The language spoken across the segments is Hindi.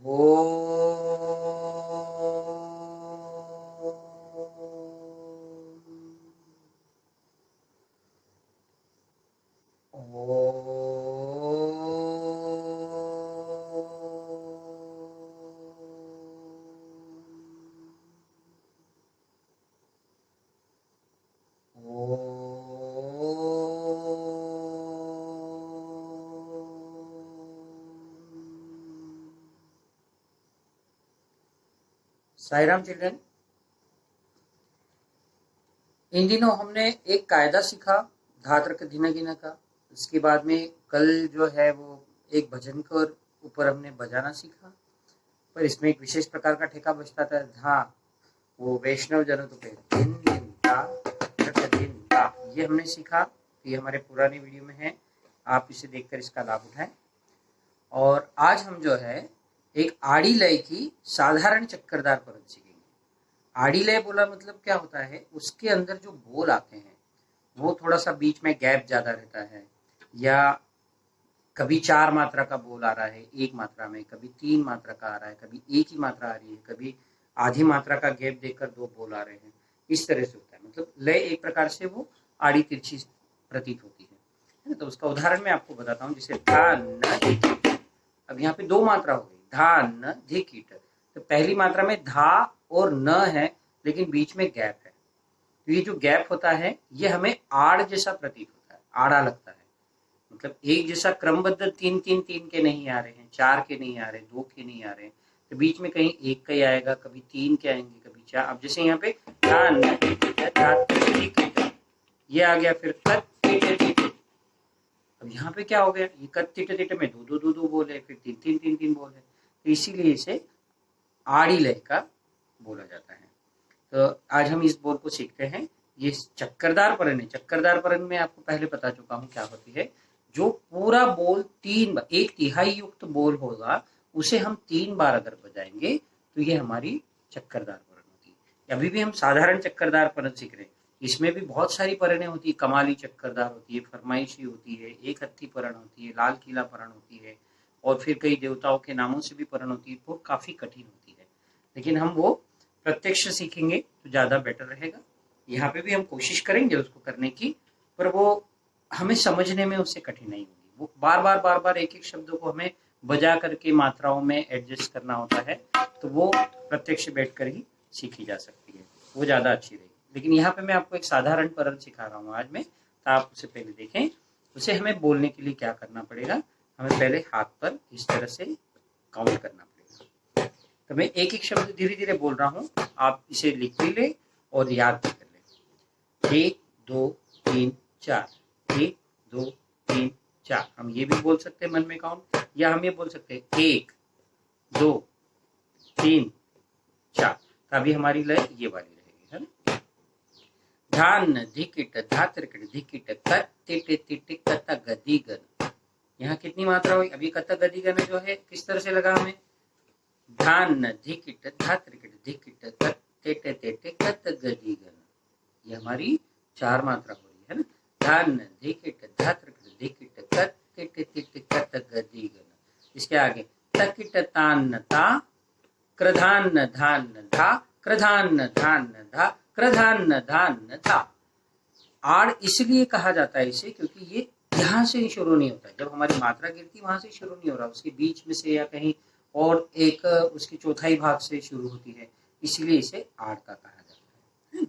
ओ साई राम चिल्ड्रन, इन दिनों हमने एक कायदा सीखा धातृक धिन गिन का। उसके बाद में कल जो है वो एक भजन के ऊपर हमने बजाना सीखा, पर इसमें एक विशेष प्रकार का ठेका बजता था धा, वो वैष्णव जनों तो दिन दिन धा दिन धा, ये हमने सीखा। ये हमारे पुराने वीडियो में है, आप इसे देखकर इसका लाभ उठाएं। और आज हम जो है एक आड़ी लय की साधारण चक्करदार परत सीखेंगे। आड़ी लय बोला मतलब क्या होता है, उसके अंदर जो बोल आते हैं वो थोड़ा सा बीच में गैप ज्यादा रहता है, या कभी 4 मात्रा का बोल आ रहा है एक मात्रा में, कभी 3 मात्रा का आ रहा है, कभी एक ही मात्रा आ रही है, कभी आधी मात्रा का गैप देकर 2 बोल आ रहे हैं। इस तरह से होता है, मतलब लय एक प्रकार से वो आड़ी तिरछी प्रतीत होती है। तो उसका उदाहरण मैं आपको बताता हूँ, जैसे धा न, अब यहाँ पे 2 मात्रा हो गई, धा न धी कीट। तो पहली मात्रा में धा और न है, लेकिन बीच में गैप है। तो ये जो गैप होता है ये हमें आड़ जैसा प्रतीत होता है, आड़ा लगता है। मतलब एक जैसा क्रमबद्ध 3-3-3 के नहीं आ रहे हैं, 4 के नहीं आ रहे, 2 के नहीं आ रहे, तो बीच में कहीं 1 का ही आएगा, कभी 3 के आएंगे, कभी 4। अब जैसे यहाँ पे ये आ गया, फिर कत टिट टिट। अब यहाँ पे क्या हो गया, ये कत टिट टिट में 2-2-2-2 बोल है, फिर 3-3-3-3 बोल है, तो इसीलिए इसे आड़ी लय का बोला जाता है। तो आज हम इस बोल को सीखते हैं। ये चक्करदार परन है। चक्करदार परन में आपको पहले बता चुका हूँ क्या होती है। जो पूरा बोल 3 बार, 1/3 युक्त बोल होगा, उसे हम 3 बार अगर बजाएंगे तो ये हमारी चक्करदार परन होती है। अभी भी हम साधारण चक्करदार परन सीख रहे हैं, इसमें भी बहुत सारी परनें होती है। कमाली चक्करदार होती है, फरमाइशी होती है, एक हत्थी परन होती है, लाल किला परन होती है, और फिर कई देवताओं के नामों से भी परन होती है। वो काफी कठिन होती है, लेकिन हम वो प्रत्यक्ष सीखेंगे तो ज्यादा बेटर रहेगा। यहाँ पे भी हम कोशिश करेंगे उसको करने की, पर वो हमें समझने में उससे कठिनाई होगी। वो बार बार एक एक शब्दों को हमें बजा करके मात्राओं में एडजस्ट करना होता है, तो वो प्रत्यक्ष बैठकर ही सीखी जा सकती है, वो ज्यादा अच्छी रहेगी। लेकिन यहाँ पे मैं आपको एक साधारण परन सिखा रहा हूँ आज मैं, तो आप उसे पहले देखें। उसे हमें बोलने के लिए क्या करना पड़ेगा, हमें पहले हाथ पर इस तरह से काउंट करना पड़ेगा। तो मैं एक एक शब्द धीरे धीरे बोल रहा हूँ, आप इसे लिख भी ले और याद भी कर ले। 1 2 3 4, 1 2 3 4। हम ये भी बोल सकते हैं मन में काउंट, या हम ये बोल सकते हैं 1 2 3 4। अभी हमारी लय ये वाली रहेगी, है ना। धान धिकिट धात्रिकिट धिकिट कत टिट टिट कत गदी गन। यहाँ कितनी मात्रा हुई, अभी कत गदी गन जो है किस तरह से लगा हमें, धान धिकिट धात्रिकिट धिकिट कत टिट टिट कत गदी गन। ये हमारी 4 मात्रा हो रही है ना। धान धिकिट धात्रिकिट धिकिट कत टिट टिट कत गदी गन। इसके आगे तकिट तान ता क्रधान धान धा क्रधान धान धा क्रधान धान धा। आड़ इसलिए कहा जाता है इसे क्योंकि ये यहाँ से शुरू नहीं होता है। जब हमारी मात्रा गिरती वहां से शुरू नहीं हो रहा, उसके बीच में से या कहीं और एक उसकी चौथाई भाग से शुरू होती है, इसीलिए इसे आड़ का कहा जाता है।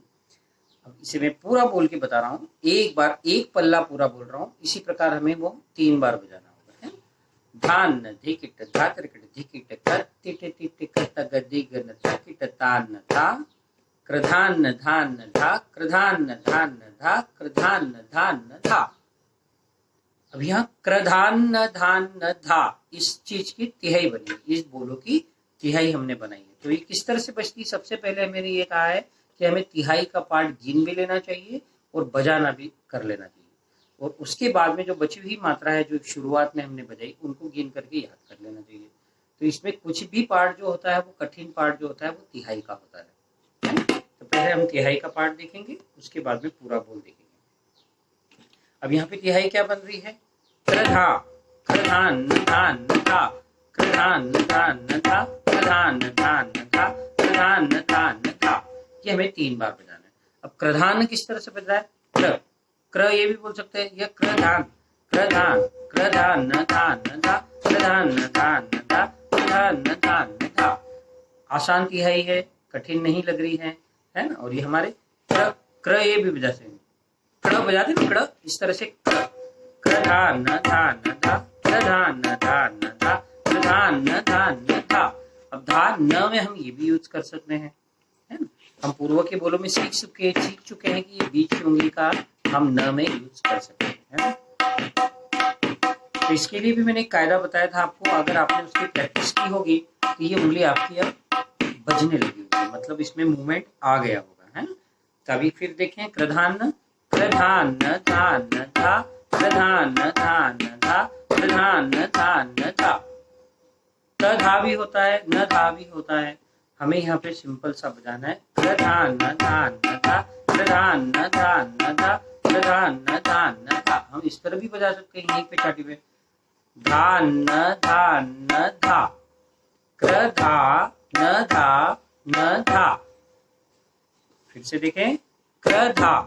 अब इसे मैं पूरा बोल के बता रहा हूँ, एक बार एक पल्ला पूरा बोल रहा हूँ, इसी प्रकार हमें वो 3 बार बजाना होगा, है। धान धिकिट धात्रिकिट धिकिट कत टिट टिट कत गदी गन तकिट तान ता क्रधान धान धा क्रधान धान धा क्रधान धान धा। अब यहाँ क्रधान धान धा, इस चीज की तिहाई बनी, इस बोलो की तिहाई हमने बनाई है। तो ये किस तरह से बचती, सबसे पहले मैंने ये कहा है कि हमें तिहाई का पार्ट गिन भी लेना चाहिए और बजाना भी कर लेना चाहिए, और उसके बाद में जो बची हुई मात्रा है जो शुरुआत में हमने बजाई, उनको गिन करके याद कर लेना चाहिए। तो इसमें कुछ भी पार्ट जो होता है, वो कठिन पार्ट जो होता है वो तिहाई का होता है। तो पहले हम तिहाई का पार्ट देखेंगे, उसके बाद में पूरा बोल देखेंगे। अब यहाँ पे तिहाई क्या बन रही है, क्रधा क्रधान धान धा क्रधान प्रधान धान धा, प्रधान धान धा, प्रधान धान धा। ये हमें 3 बार बजाना है। अब प्रधान किस तरह से बज रहा है? क्र, क्र ये भी बोल सकते हैं, यह प्रधान प्रधान प्रधान धान धा, प्रधान धान धा, प्रधान धान धा। आसान तिहाई है, कठिन नहीं लग रही है ना। और ये हमारे क्र ये भी बजा सकते हैं, क्र बजाते ना, क्र इस तरह से क्र, प्रधान धान धा, प्रधान धान धा, प्रधान धान धा। अब धा न में हम ये भी यूज कर सकते हैं, है ना। हम पूर्व के बोलों में सीख चुके हैं कि ये बीच की उंगली का हम न में यूज कर सकते हैं, है ना। तो इसके लिए भी मैंने एक कायदा बताया था आपको, अगर आपने उसकी प्रैक्टिस की होगी तो ये उंगली आपकी अब बजने लगी होगी, मतलब इसमें मूवमेंट आ गया होगा, है ना। तभी फिर देखें, प्रधान प्रधान धान धा, प्रधान धान धा, प्रधान धान धा। त धा भी होता है, न धा भी होता है। हमें यहाँ पे सिंपल सा बजाना है, प्रधान धान धा, प्रधान धान धा, प्रधान धान धा। हम इस तरह भी बजा सकते हैं, यहीं पे चाटी पे, धान धान धा, क्र धा न धा न धा। फिर से देखें, क्र धा,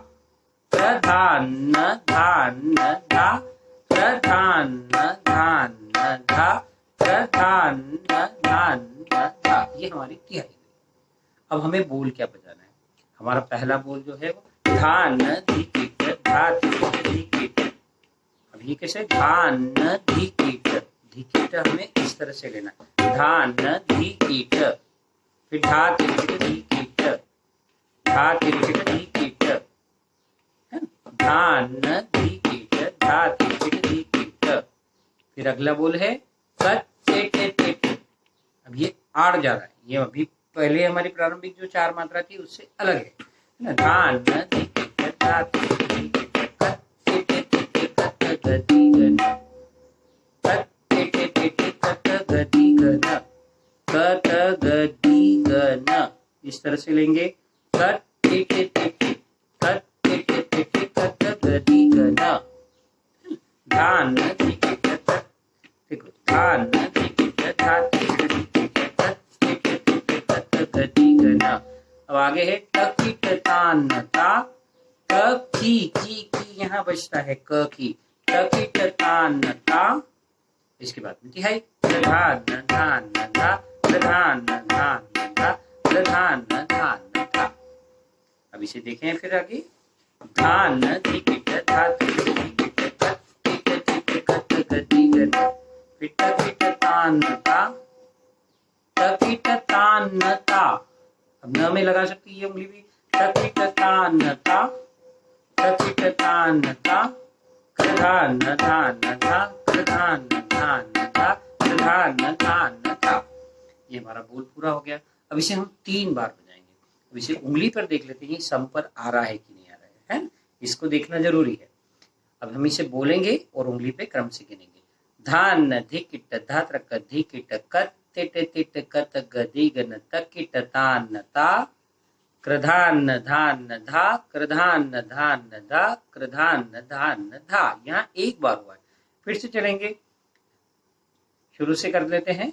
प्रधान धान धा, प्रधान धान धा, प्रधान धान धा। ये हमारी तिहाई। अब हमें बोल क्या बजाना है? हमारा पहला बोल जो है वो धान धिकिट धा धिकिट। अब ये कैसे? धान धिकिट, धिकिट हमें इस तरह से लेना है, धान धिकिट, फिर धा तिरकिट धिकिट, धा तिरकिट धिकिट, धान धिकिट, धा तिरकिट धिकिट। फिर अगला बोल है कट टेट टेट। अब ये आड़ जा रहा है, ये अभी पहले हमारी प्रारंभिक जो 4 मात्रा थी उससे अलग है ना। धान धिकिट धा तिरकिट धिकिट, कट टेट टेट कट गति गन, कट टेट टेट कट गति गन, कट गति गन। इस तरह से लेंगे, कट टेट टेट कट टेट टेट कट गति गन। धान धिकिट धा, देखो धान धिकिट धा तिरकिट धिकिट, कट टेट टेट कट गति गन। अब आगे है टकिट तान ता, क की यहाँ बचता है क की, टकिट तान ता। इसके बाद में तिहाई, प्रधान धान धा, प्रधान धान धा, प्रधान धान धा। अब इसे देखें फिर आगे, धान धिकिट धा तिरकिट धिकिट, कट टेट टेट कट गति गन, फिर टकिट तान ता, टकिट तान ता। अब न में लगा सकती है ये उंगली भी, टकिट तान ता, टकिट तान ता, प्रधान धान धा, प्रधान धान धा, प्रधान धान धा। ये हमारा बोल पूरा हो गया। अब इसे हम 3 बार बजाएंगे। अब इसे उंगली पर देख लेते हैं सम पर आ रहा है कि नहीं आ रहा है, इसको देखना जरूरी है। अब हम इसे बोलेंगे और उंगली पे क्रम से गिनेंगे। धान धिकिट धा त्रक धिकिट, कट टिट टिट कट गदि गन, तकिट तान ता, कृधान धान धा, कृधान धान धा, कृधान धान धा। यहाँ 1 बार हुआ है। फिर से चलेंगे, शुरू से कर लेते हैं।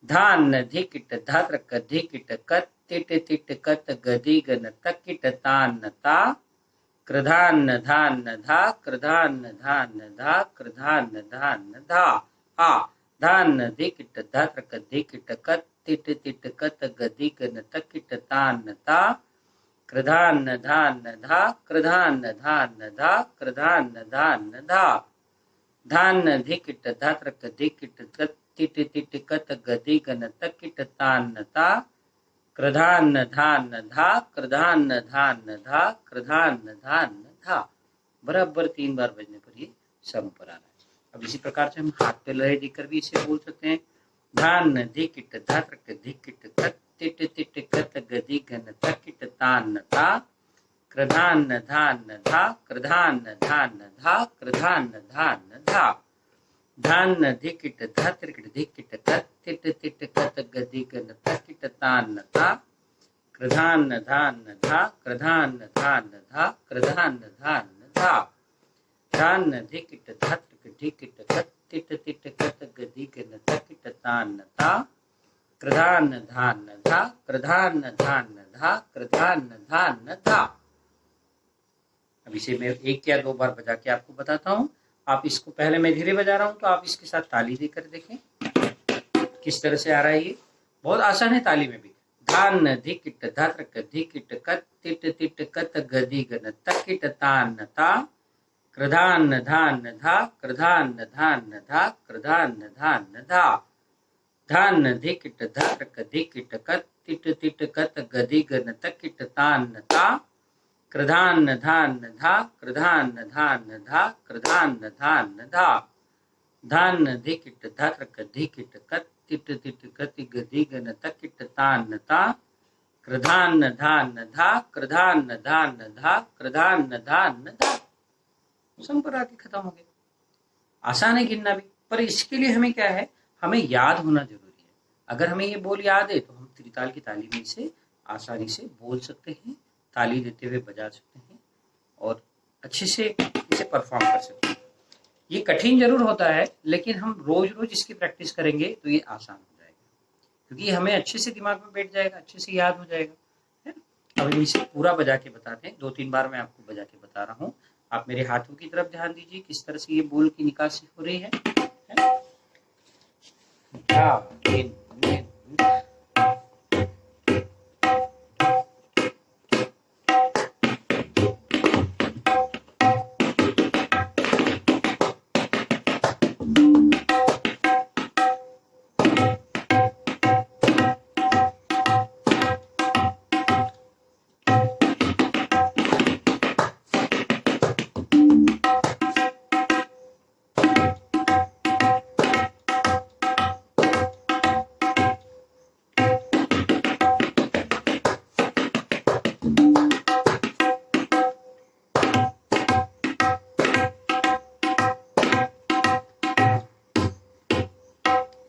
धान धिकिट धा त्रक धिकिट, कट टिट टिट कट गदि गन, तकिट तान ता, कृधान धान धा, कृधान धान धा, कृधान धान धा। आ, धान धिकिट धा त्रक धिकिट, कट टिट टिट कट गदि गन, तकिट तान ता, कृधान धान धा, कृधान धान धा, कृधान धान धा। धान धिकिट धा त्रक धिकिट, कट टिट टिट कट गदि गन, तकिट तान ता, कृधान धान धा, कृधान धान धा, कृधान धान धा। बराबर 3 बार बजने पर ये सम पर आ रहा है। अब इसी प्रकार से हम हाथ पे लय देकर भी इसे बोल सकते हैं। धान धिकिट धा त्रक धिकिट, कट टिट टिट कट गदि गन, तकिट तान ता, कृधान धान धा, कृधान धान धा, कृधान धान धा। धान धिकिट धा त्रक धिकिट, कट टिट टिट कट गदि गन, तकिट तान ता, कृधान धान धा, कृधान धान धा, कृधान धान धा। धान धिकिट धा त्रक धिकिट, कट टिट टिट कट गदि गन, तकिट धान धा, कृधान धान धा, कृधान धान धा, कृधान धान धा। अब इसे मैं एक या दो बार बजा के आपको बताता हूँ। आप इसको पहले मैं धीरे बजा रहा हूँ तो आप इसके साथ ताली देकर देखें किस तरह से आ रहा है। ये बहुत आसान है ताली में भी। धान धिकिट धात्रक धिकिट कत तिट तिट कत गदि गन तकिट तान ता, कृधान धान धा, कृधान धान धा, कृधान धान धा। धान धिकिट धात्रक धिकिट कत तिट तिट कत गदि गन तकिट तान ता, कृधान धान धा, कृधान धान धा, कृधान धान धा। धान धिकिट धात्रक धिकिट कत तिट तिट कति गदि गन तकिट तान ता, कृधान धान धा, कृधान धान धा, कृधान धान धा। संपर आके खत्म हो गया। आसान है गिनना भी, पर इसके लिए हमें क्या है, हमें याद होना जरूरी है। अगर हमें ये बोल याद है तो हम त्रिताल की ताली में से आसानी से बोल सकते हैं, ताली देते हुए बजा सकते हैं और अच्छे से इसे परफॉर्म कर सकते हैं। ये कठिन जरूर होता है, लेकिन हम रोज रोज इसकी प्रैक्टिस करेंगे तो ये आसान हो जाएगा, क्योंकि हमें अच्छे से दिमाग में बैठ जाएगा, अच्छे से याद हो जाएगा, है ना। अब हम इसे पूरा बजा के बताते हैं। 2-3 बार मैं आपको बजा के बता रहा हूँ। आप मेरे हाथों की तरफ ध्यान दीजिए, किस तरह से ये बोल की निकासी हो रही है।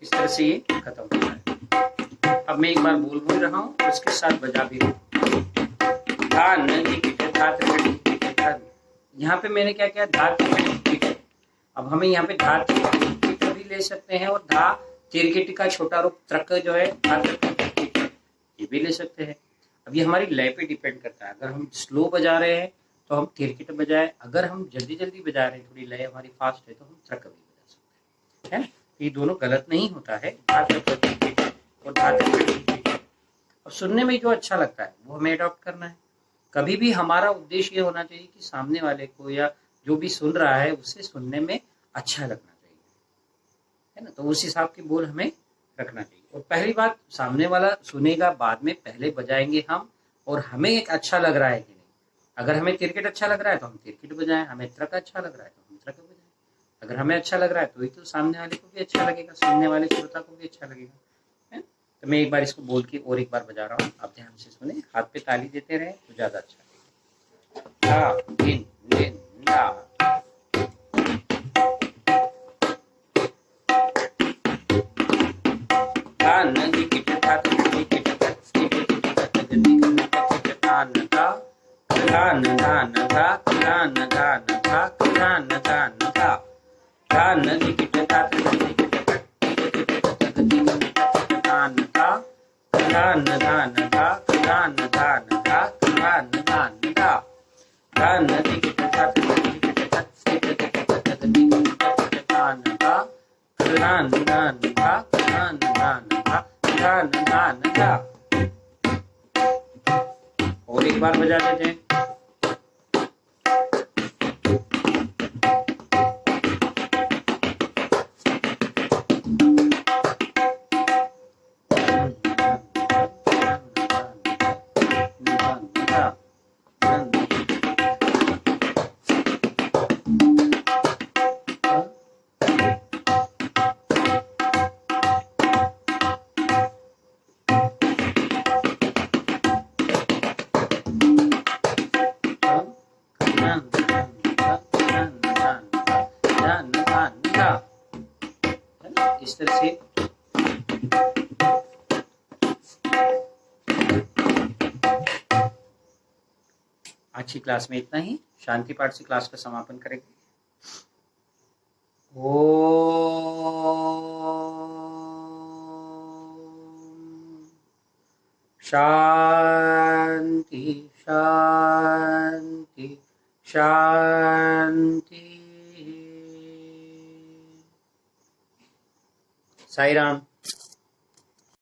इस तरह से ये खत्म हो रहा है। अब मैं एक बार बोल रहा हूँ, उसके साथ बजा भी रहा हूँ। यहाँ पे मैंने क्या किया, धात। अब हमें यहाँ पे धात भी ले सकते हैं और धा तिरकिट का छोटा रूप त्रक जो है ये भी ले सकते हैं। अब ये हमारी लय पे डिपेंड करता है। अगर हम स्लो बजा रहे हैं तो हम तिरकिट बजाए, अगर हम जल्दी जल्दी बजा रहे हैं, थोड़ी लय हमारी फास्ट है, तो हम त्रक भी बजा सकते हैं, है ना। ये दोनों गलत नहीं होता है, और अब सुनने में जो अच्छा लगता है वो हमें अडॉप्ट करना है। कभी भी हमारा उद्देश्य ये होना चाहिए कि सामने वाले को या जो भी सुन रहा है उससे सुनने में अच्छा लगना चाहिए, है ना। तो उस हिसाब के बोल हमें रखना चाहिए। और पहली बात, सामने वाला सुनेगा बाद में, पहले बजाएंगे हम, और हमें एक अच्छा लग रहा है कि नहीं। अगर हमें तिरकिट अच्छा लग रहा है तो हम तिरकिट बजाएं, हमें त्रक अच्छा लग रहा है तो हम त्रक बजाएं। अगर हमें अच्छा लग रहा है तो ही तो सामने वाले को भी अच्छा लगेगा, सुनने वाले श्रोता को भी अच्छा लगेगा, है। तो मैं एक बार इसको बोल के और एक बार बजा रहा हूँ, आप ध्यान से सुने, हाथ पे ताली देते रहे तो ज्यादा अच्छा लगेगा। धान धान धा, धान धान धा, धान धान धा। धान धिकिट धात धिकिट धान धा, धान धान धा, धान धान धा, धान धान धा। धान धिकिट धात धिकिट धान धा, धान धान धा, धान धान धा, धान धान धा। और एक बार बजा देते हैं। इस तरह से आज की क्लास में इतना ही। शांति पाठ से क्लास का समापन करेंगे। ओ शांति शांति शांति। साई राम।